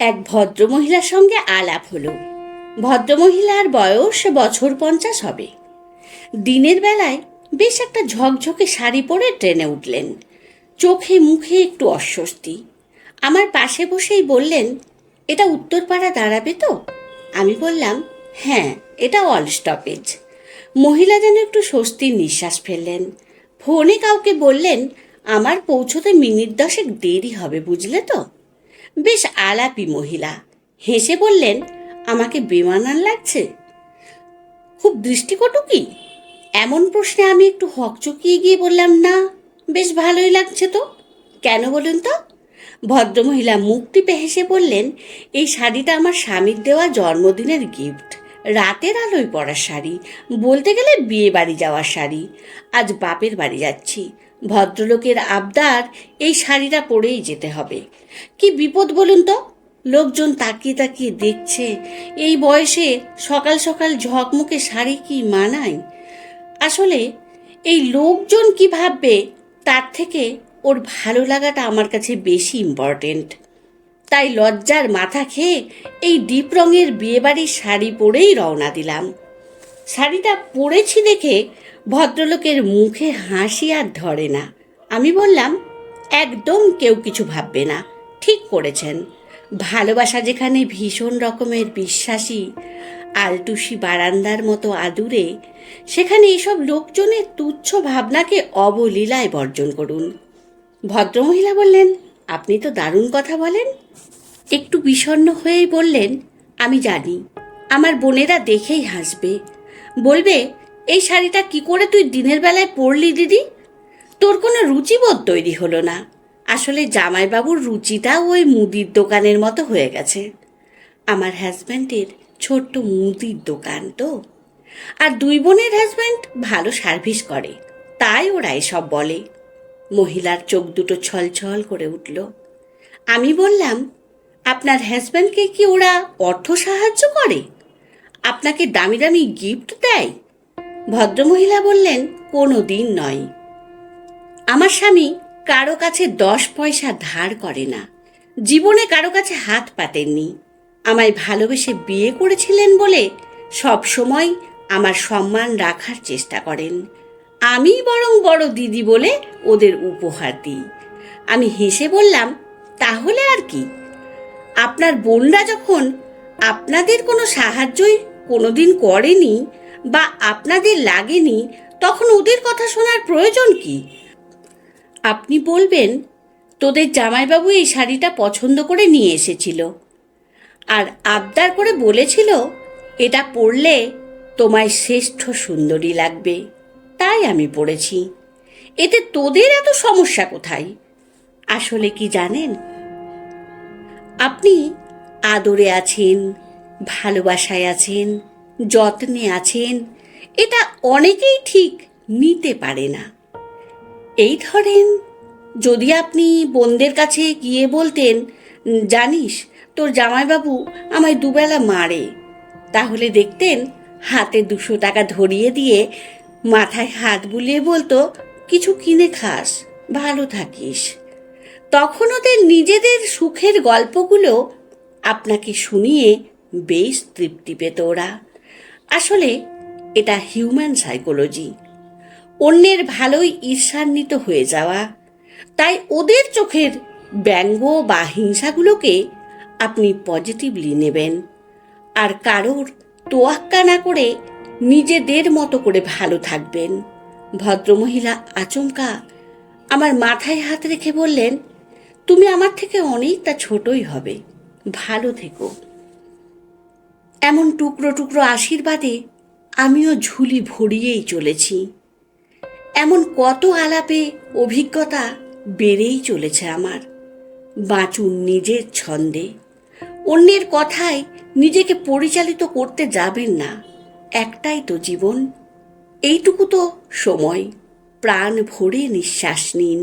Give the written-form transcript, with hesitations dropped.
এক ভদ্রমহিলার সঙ্গে আলাপ হলো। ভদ্রমহিলার বয়স বছর 50 হবে। দিনের বেলায় বেশ একটা ঝকঝকে শাড়ি পরে ট্রেনে উঠলেন। চোখে মুখে একটু অস্বস্তি। আমার পাশে বসেই বললেন, এটা উত্তরপাড়া দাঁড়াবে তো? আমি বললাম, হ্যাঁ, এটা অল স্টপেজ। মহিলা যেন একটু স্বস্তির নিঃশ্বাস ফেললেন। ফোনে কাউকে বললেন, আমার পৌঁছতে মিনিট 10 দেরি হবে, বুঝলে তো? বেশ আলাপি মহিলা। হেসে বললেন, আমাকে বেমানান লাগছে? খুব দৃষ্টিকটু কি? এমন প্রশ্নে আমি একটু হকচকিয়ে গিয়ে বললাম, না, বেশ ভালোই লাগছে তো। কেন বলুন তো? ভদ্রমহিলা মুখ টিপে হেসে বললেন, এই শাড়িটা আমার স্বামীর দেওয়া জন্মদিনের গিফট। রাতের আলোয় পরা শাড়ি, বলতে গেলে বিয়ে বাড়ি যাওয়ার শাড়ি। আজ বাপের বাড়ি যাচ্ছি, ভদ্রলোকের আবদার এই শাড়িটা পরেই যেতে হবে। কি বিপদ বলুন তো? লোকজন তাকিয়ে তাকিয়ে দেখছে। এই বয়সে সকাল সকাল ঝকমকে শাড়ি কি মানায়? আসলে এই লোকজন কি ভাববে তার থেকে ওর ভালো লাগাটা আমার কাছে বেশি ইম্পর্টেন্ট। তাই লজ্জার মাথা খেয়ে এই ডিপ রঙের বিয়েবাড়ির শাড়ি পরেই রওনা দিলাম। শাড়িটা পরেছি দেখে ভদ্রলোকের মুখে হাসি আর ধরে না। আমি বললাম, একদম কেউ কিছু ভাববে না, ঠিক করেছেন। ভালোবাসা যেখানে ভীষণ রকমের বিশ্বাসী, আলটুসি বারান্দার মতো আদুরে, সেখানে এসব লোকজনের তুচ্ছ ভাবনাকে অবলীলায় বর্জন করুন। ভদ্রমহিলা বললেন, আপনি তো দারুণ কথা বলেন। একটু বিষণ্ণ হয়েই বললেন, আমি জানি আমার বোনেরা দেখেই হাসবে, বলবে, এই শাড়িটা কি করে তুই দিনের বেলায় পরলি দিদি? তোর কোনো রুচিবোধ তৈরি হলো না। আসলে জামাইবাবুর রুচিটা ওই মুদির দোকানের মতো হয়ে গেছে। আমার হাজব্যান্ডের ছোট্ট মুদির দোকান তো, আর দুই বোনের হাজব্যান্ড ভালো সার্ভিস করে, তাই ওরা এসব বলে। মহিলার চোখ দুটো ছলছল করে উঠল। আমি বললাম, আপনার হাজব্যান্ডকে কি ওরা অর্থ সাহায্য করে? আপনাকে দামি দামি গিফট দেয়? ভদ্রমহিলা বললেন, কোনো দিন নয়। আমার স্বামী কারো কাছে 10 পয়সা ধার করে না, জীবনে কারো কাছে হাত পাতেননি। আমায় ভালোবেসে বিয়ে করেছিলেন বলে সব সময় আমার সম্মান রাখার চেষ্টা করেন। আমি বরং বড় দিদি বলে ওদের উপহার দিই। আমি হেসে বললাম, তাহলে আর কি? আপনার বোনরা যখন আপনাদের কোনো সাহায্যই কোনোদিন করেনি বা আপনাদের লাগেনি, তখন ওদের কথা শোনার প্রয়োজন কি? আপনি বলবেন, তোদের জামাইবাবু এই শাড়িটা পছন্দ করে নিয়ে এসেছিল আর আবদার করে বলেছিল, এটা পরলে তোমায় শ্রেষ্ঠ সুন্দরী লাগবে, তাই আমি পরেছি। এতে তোদের এত সমস্যা কোথায়? আসলে কি জানেন, আপনি আদরে আছেন, ভালোবাসায় আছেন, যত্নে আছেন, এটা অনেকেই ঠিক নিতে পারে না। এই ধরেন, যদি আপনি বোনদের কাছে গিয়ে বলতেন, জানিস তোর জামাইবাবু আমায় দুবেলা মারে, তাহলে দেখতেন হাতে 200 টাকা ধরিয়ে দিয়ে মাথায় হাত বুলিয়ে বলতো, কিছু কিনে খাস, ভালো থাকিস। তখন ওদের নিজেদের সুখের গল্পগুলো আপনাকে শুনিয়ে বেশ তৃপ্তি পেত ওরা। আসলে এটা হিউম্যান সাইকোলজি, অন্যের ভালোই ঈর্ষান্বিত হয়ে যাওয়া। তাই ওদের চোখের ব্যঙ্গ বা হিংসাগুলোকে আপনি পজিটিভলি নেবেন, আর কারোর তোয়াক্কা না করে নিজেদের মতো করে ভালো থাকবেন। ভদ্রমহিলা আচমকা আমার মাথায় হাত রেখে বললেন, তুমি আমার থেকে অনেকটা ছোটই হবে, ভালো থেকো। এমন টুকরো টুকরো আশীর্বাদে আমিও ঝুলি ভরিয়েই চলেছি। এমন কত আলাপে অভিজ্ঞতা বেড়েই চলেছে আমার। বাঁচুন নিজের ছন্দে, অন্যের কথায় নিজেকে পরিচালিত করতে যাবেন না। একটাই তো জীবন, এইটুকু তো সময়, প্রাণ ভরে নিঃশ্বাস নিন।